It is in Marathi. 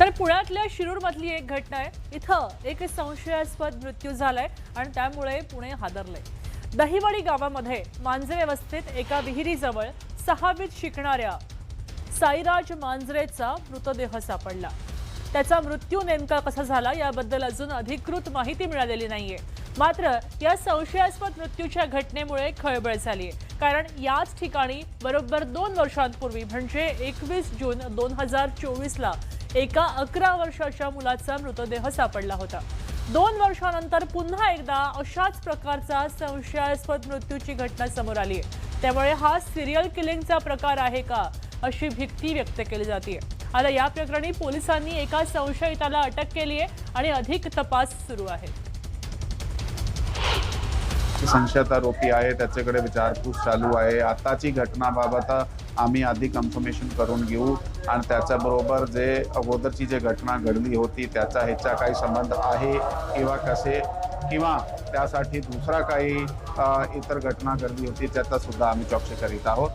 तर पुण्यातल्या शिरूरमधली एक घटना आहे। इथं एक संशयास्पद मृत्यू झालाय आणि त्यामुळे पुणे हादरलंय। दहिवडी गावामध्ये मांजरे वस्तीत एका विहिरीजवळ 6वीत शिकणाऱ्या साईराज मांजरेचा मृतदेह सापडला। त्याचा मृत्यू नेमका कसा झाला याबद्दल अजून अधिकृत माहिती मिळालेली नाहीये। मात्र या संशयास्पद मृत्यूच्या घटनेमुळे खळबळ झाली आहे, कारण याच ठिकाणी बरोबर 2 वर्षांपूर्वी म्हणजे 21 जून 2024 ला एका 11 वर्षाच्या मुलाचा मृतदेह सापडला होता। 2 वर्षांनंतर पुन्हा एकदा अशाच प्रकारचा संशयास्पद मृत्यूची घटना समोर आली आहे। त्यामुळे हा सिरियल किलिंगचा प्रकार आहे का अशी भीती व्यक्त केली जाते। आता या प्रकरणी पोलिसांनी एका संशयिताला अटक केली आहे आणि अधिक तपास सुरू आहे। संशयित आरोपी आहे त्याच्याकडे विचारपूस चालू आहे। आताची घटनाबाबत आम्ही अधिक इन्फॉर्मेशन करून घेऊ आणि त्याच्याबरोबर जे अगोदरची जे घटना घडली होती त्याचा ह्याचा काही संबंध आहे किंवा कसे किंवा त्यासाठी दुसरा काही इतर घटना घडली होती त्याचा सुद्धा आम्ही चौकशी करीत आहोत।